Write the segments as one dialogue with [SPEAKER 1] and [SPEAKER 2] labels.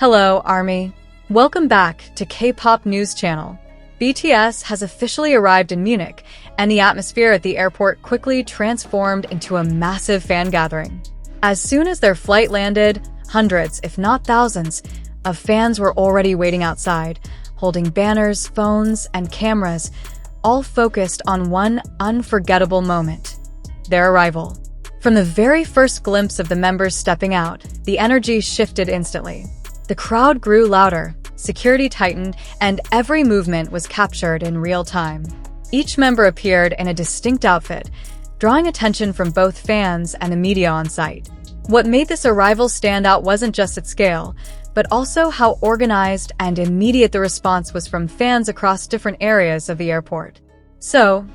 [SPEAKER 1] Hello, ARMY. Welcome back to K-pop news channel. BTS has officially arrived in Munich, and the atmosphere at the airport quickly transformed into a massive fan gathering. As soon as their flight landed, hundreds, if not thousands, of fans were already waiting outside, holding banners, phones, and cameras, all focused on one unforgettable moment: their arrival. From the very first glimpse of the members stepping out, the energy shifted instantly. The crowd grew louder, security tightened, and every movement was captured in real time. Each member appeared in a distinct outfit, drawing attention from both fans and the media on site. What made this arrival stand out wasn't just its scale, but also how organized and immediate the response was from fans across different areas of the airport. So,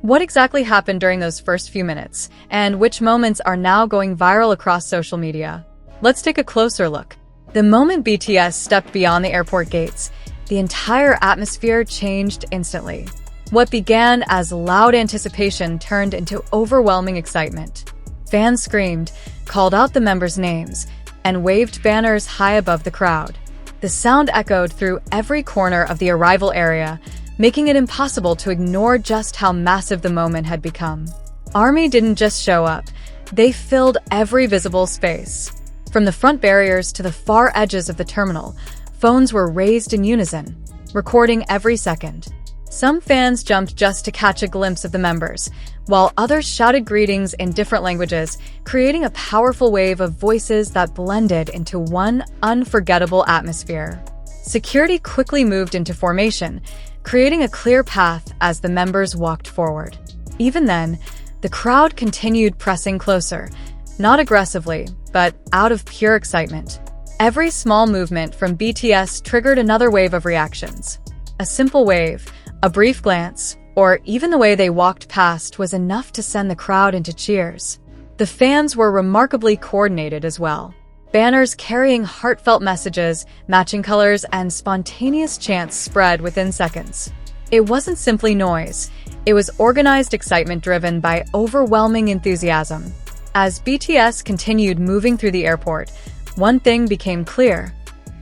[SPEAKER 1] what exactly happened during those first few minutes, and which moments are now going viral across social media? Let's take a closer look. The moment BTS stepped beyond the airport gates, the entire atmosphere changed instantly. What began as loud anticipation turned into overwhelming excitement. Fans screamed, called out the members' names, and waved banners high above the crowd. The sound echoed through every corner of the arrival area, making it impossible to ignore just how massive the moment had become. ARMY didn't just show up, they filled every visible space. From the front barriers to the far edges of the terminal, phones were raised in unison, recording every second. Some fans jumped just to catch a glimpse of the members, while others shouted greetings in different languages, creating a powerful wave of voices that blended into one unforgettable atmosphere. Security quickly moved into formation, creating a clear path as the members walked forward. Even then, the crowd continued pressing closer, not aggressively, but out of pure excitement. Every small movement from BTS triggered another wave of reactions. A simple wave, a brief glance, or even the way they walked past was enough to send the crowd into cheers. The fans were remarkably coordinated as well. Banners carrying heartfelt messages, matching colors, and spontaneous chants spread within seconds. It wasn't simply noise, it was organized excitement driven by overwhelming enthusiasm. As BTS continued moving through the airport, one thing became clear.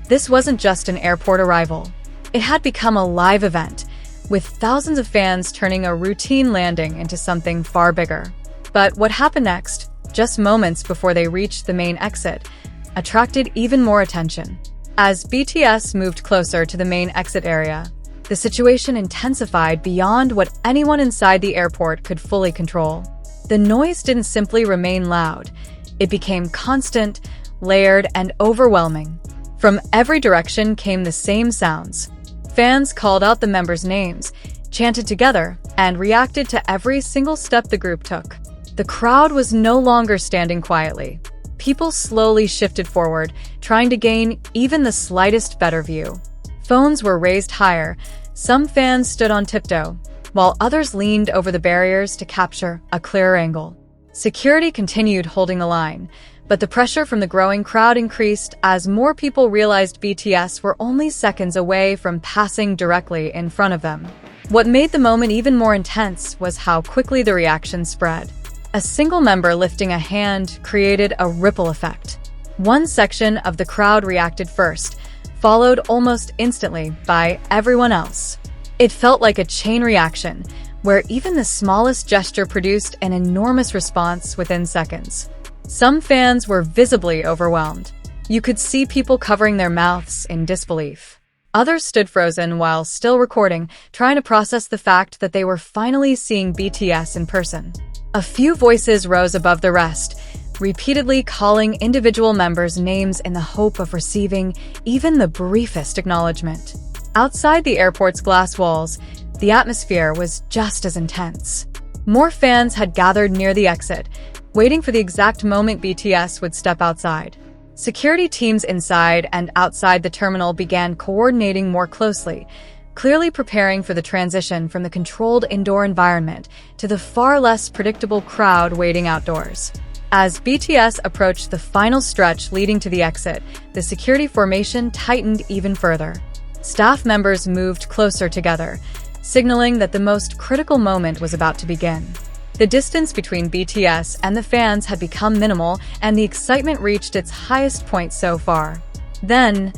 [SPEAKER 1] This wasn't just an airport arrival. It had become a live event, with thousands of fans turning a routine landing into something far bigger. But what happened next, just moments before they reached the main exit, attracted even more attention. As BTS moved closer to the main exit area, the situation intensified beyond what anyone inside the airport could fully control. The noise didn't simply remain loud. It became constant, layered, and overwhelming. From every direction came the same sounds. Fans called out the members' names, chanted together, and reacted to every single step the group took. The crowd was no longer standing quietly. People slowly shifted forward, trying to gain even the slightest better view. Phones were raised higher. Some fans stood on tiptoe, while others leaned over the barriers to capture a clearer angle. Security continued holding the line, but the pressure from the growing crowd increased as more people realized BTS were only seconds away from passing directly in front of them. What made the moment even more intense was how quickly the reaction spread. A single member lifting a hand created a ripple effect. One section of the crowd reacted first, followed almost instantly by everyone else. It felt like a chain reaction, where even the smallest gesture produced an enormous response within seconds. Some fans were visibly overwhelmed. You could see people covering their mouths in disbelief. Others stood frozen while still recording, trying to process the fact that they were finally seeing BTS in person. A few voices rose above the rest, repeatedly calling individual members' names in the hope of receiving even the briefest acknowledgement. Outside the airport's glass walls, the atmosphere was just as intense. More fans had gathered near the exit, waiting for the exact moment BTS would step outside. Security teams inside and outside the terminal began coordinating more closely, clearly preparing for the transition from the controlled indoor environment to the far less predictable crowd waiting outdoors. As BTS approached the final stretch leading to the exit, the security formation tightened even further. Staff members moved closer together, signaling that the most critical moment was about to begin. The distance between BTS and the fans had become minimal, and the excitement reached its highest point so far. Then,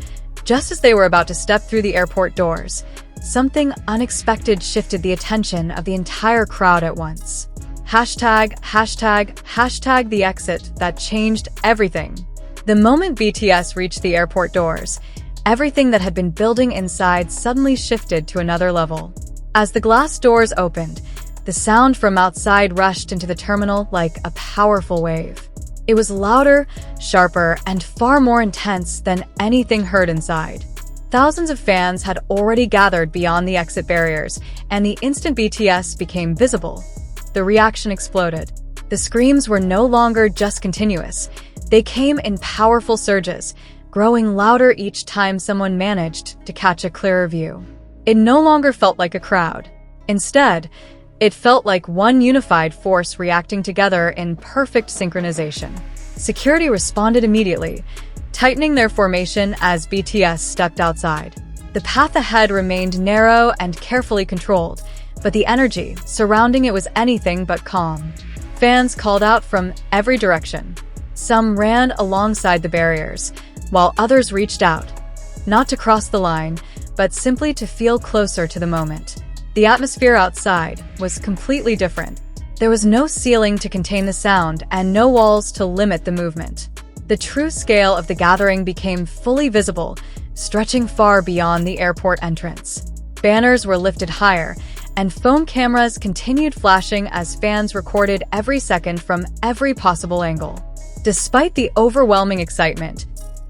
[SPEAKER 1] Just as they were about to step through the airport doors, something unexpected shifted the attention of the entire crowd at once. Hashtag the exit that changed everything. The moment BTS reached the airport doors, everything that had been building inside suddenly shifted to another level. As the glass doors opened, the sound from outside rushed into the terminal like a powerful wave. It was louder, sharper, and far more intense than anything heard inside. Thousands of fans had already gathered beyond the exit barriers, and the instant BTS became visible, the reaction exploded. The screams were no longer just continuous. They came in powerful surges, growing louder each time someone managed to catch a clearer view. It no longer felt like a crowd. Instead, it felt like one unified force reacting together in perfect synchronization. Security responded immediately, tightening their formation as BTS stepped outside. The path ahead remained narrow and carefully controlled, but the energy surrounding it was anything but calm. Fans called out from every direction. Some ran alongside the barriers, while others reached out, not to cross the line, but simply to feel closer to the moment. The atmosphere outside was completely different. There was no ceiling to contain the sound and no walls to limit the movement. The true scale of the gathering became fully visible, stretching far beyond the airport entrance. Banners were lifted higher, and phone cameras continued flashing as fans recorded every second from every possible angle. Despite the overwhelming excitement,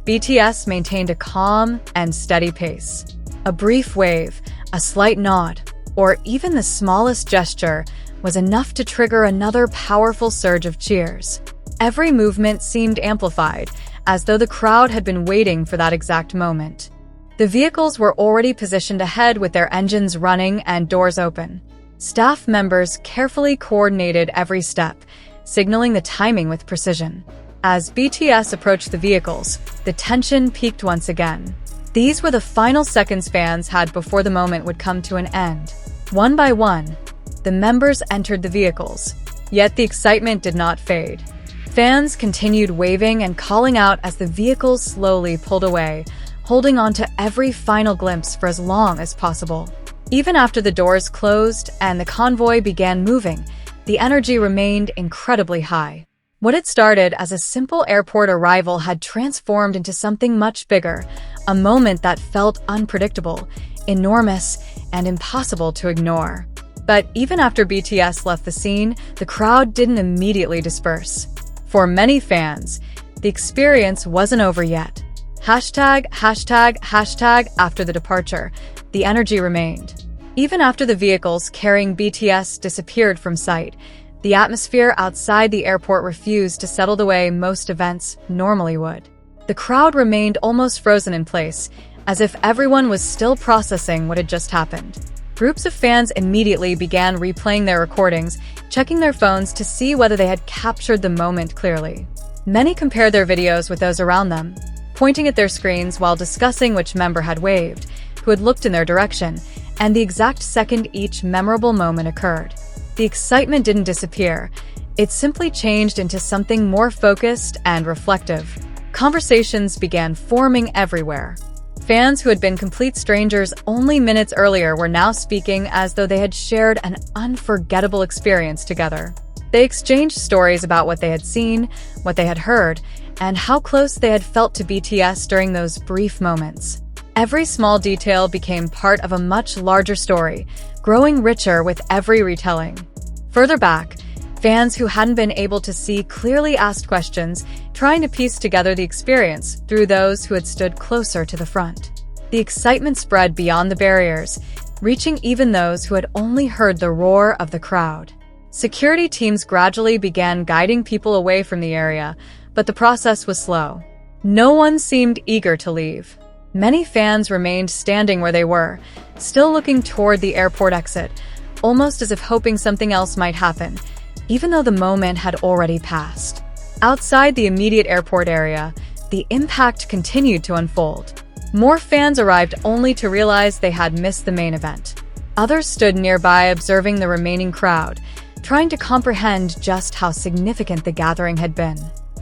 [SPEAKER 1] BTS maintained a calm and steady pace. A brief wave, a slight nod, or even the smallest gesture was enough to trigger another powerful surge of cheers. Every movement seemed amplified, as though the crowd had been waiting for that exact moment. The vehicles were already positioned ahead with their engines running and doors open. Staff members carefully coordinated every step, signaling the timing with precision. As BTS approached the vehicles, the tension peaked once again. These were the final seconds fans had before the moment would come to an end. One by one, the members entered the vehicles, yet the excitement did not fade. Fans continued waving and calling out as the vehicles slowly pulled away, holding on to every final glimpse for as long as possible. Even after the doors closed and the convoy began moving, the energy remained incredibly high. What had started as a simple airport arrival had transformed into something much bigger, a moment that felt unpredictable, enormous, and impossible to ignore. But even after BTS left the scene, the crowd didn't immediately disperse. For many fans, the experience wasn't over yet. Hashtag after the departure, the energy remained. Even after the vehicles carrying BTS disappeared from sight, the atmosphere outside the airport refused to settle the way most events normally would. The crowd remained almost frozen in place, as if everyone was still processing what had just happened. Groups of fans immediately began replaying their recordings, checking their phones to see whether they had captured the moment clearly. Many compared their videos with those around them, pointing at their screens while discussing which member had waved, who had looked in their direction, and the exact second each memorable moment occurred. The excitement didn't disappear. It simply changed into something more focused and reflective. Conversations began forming everywhere. Fans who had been complete strangers only minutes earlier were now speaking as though they had shared an unforgettable experience together. They exchanged stories about what they had seen, what they had heard, and how close they had felt to BTS during those brief moments. Every small detail became part of a much larger story, growing richer with every retelling. Further back, fans who hadn't been able to see clearly asked questions, trying to piece together the experience through those who had stood closer to the front. The excitement spread beyond the barriers, reaching even those who had only heard the roar of the crowd. Security teams gradually began guiding people away from the area, but the process was slow. No one seemed eager to leave. Many fans remained standing where they were, still looking toward the airport exit, almost as if hoping something else might happen, even though the moment had already passed. Outside the immediate airport area, the impact continued to unfold. More fans arrived only to realize they had missed the main event. Others stood nearby observing the remaining crowd, trying to comprehend just how significant the gathering had been.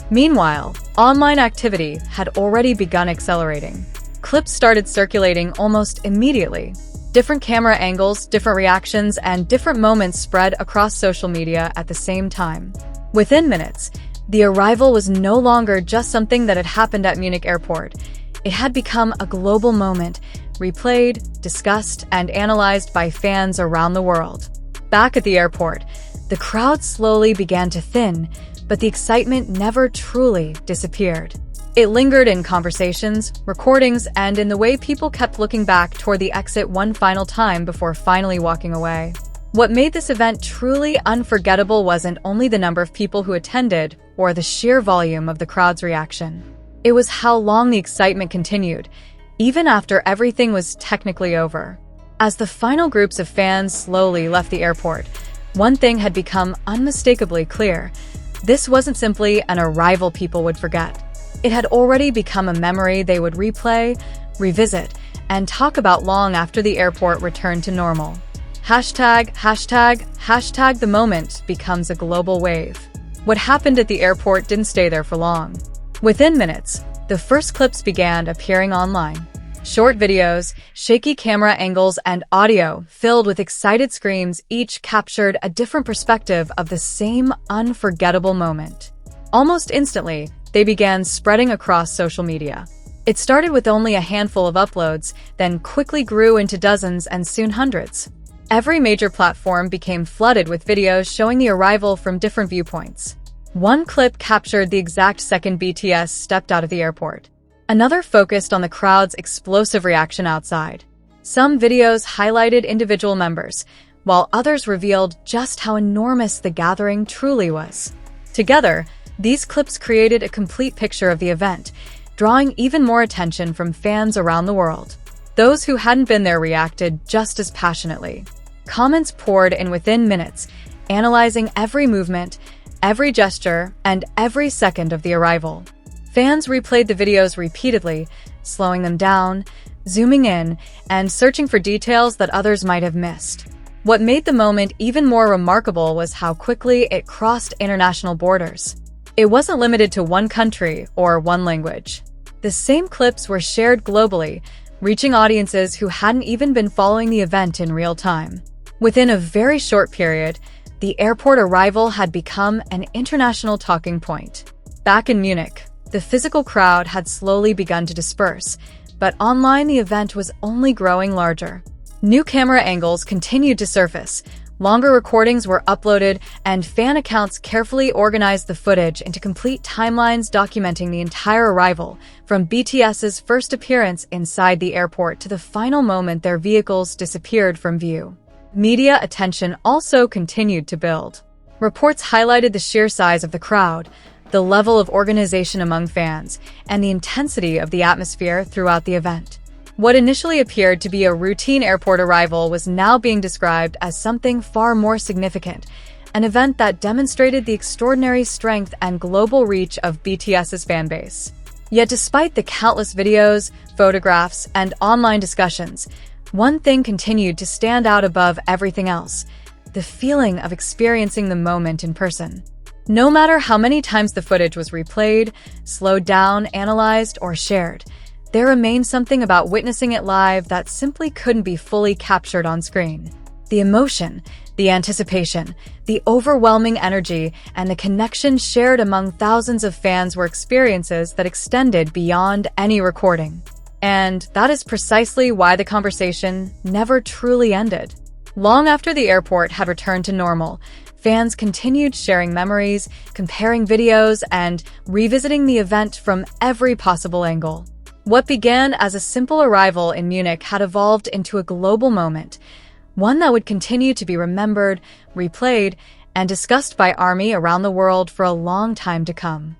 [SPEAKER 1] Meanwhile, online activity had already begun accelerating. Clips started circulating almost immediately. Different camera angles, different reactions, and different moments spread across social media at the same time. Within minutes, the arrival was no longer just something that had happened at Munich Airport. It had become a global moment, replayed, discussed, and analyzed by fans around the world. Back at the airport, the crowd slowly began to thin, but the excitement never truly disappeared. It lingered in conversations, recordings, and in the way people kept looking back toward the exit one final time before finally walking away. What made this event truly unforgettable wasn't only the number of people who attended or the sheer volume of the crowd's reaction. It was how long the excitement continued, even after everything was technically over. As the final groups of fans slowly left the airport, one thing had become unmistakably clear. This wasn't simply an arrival people would forget. It had already become a memory they would replay, revisit, and talk about long after the airport returned to normal. #, the moment becomes a global wave. What happened at the airport didn't stay there for long. Within minutes, the first clips began appearing online. Short videos, shaky camera angles, and audio filled with excited screams each captured a different perspective of the same unforgettable moment. Almost instantly, they began spreading across social media. It started with only a handful of uploads, then quickly grew into dozens and soon hundreds. Every major platform became flooded with videos showing the arrival from different viewpoints. One clip captured the exact second BTS stepped out of the airport. Another focused on the crowd's explosive reaction outside. Some videos highlighted individual members, while others revealed just how enormous the gathering truly was. Together, these clips created a complete picture of the event, drawing even more attention from fans around the world. Those who hadn't been there reacted just as passionately. Comments poured in within minutes, analyzing every movement, every gesture, and every second of the arrival. Fans replayed the videos repeatedly, slowing them down, zooming in, and searching for details that others might have missed. What made the moment even more remarkable was how quickly it crossed international borders. It wasn't limited to one country or one language. The same clips were shared globally, reaching audiences who hadn't even been following the event in real time. Within a very short period, the airport arrival had become an international talking point. Back in Munich, the physical crowd had slowly begun to disperse, but online the event was only growing larger. New camera angles continued to surface, longer recordings were uploaded, and fan accounts carefully organized the footage into complete timelines documenting the entire arrival, from BTS's first appearance inside the airport to the final moment their vehicles disappeared from view. Media attention also continued to build. Reports highlighted the sheer size of the crowd, the level of organization among fans, and the intensity of the atmosphere throughout the event. What initially appeared to be a routine airport arrival was now being described as something far more significant, an event that demonstrated the extraordinary strength and global reach of BTS's fanbase. Yet despite the countless videos, photographs, and online discussions, one thing continued to stand out above everything else: the feeling of experiencing the moment in person. No matter how many times the footage was replayed, slowed down, analyzed, or shared, there remained something about witnessing it live that simply couldn't be fully captured on screen. The emotion, the anticipation, the overwhelming energy, and the connection shared among thousands of fans were experiences that extended beyond any recording. And that is precisely why the conversation never truly ended. Long after the airport had returned to normal, fans continued sharing memories, comparing videos, and revisiting the event from every possible angle. What began as a simple arrival in Munich had evolved into a global moment, one that would continue to be remembered, replayed, and discussed by ARMY around the world for a long time to come.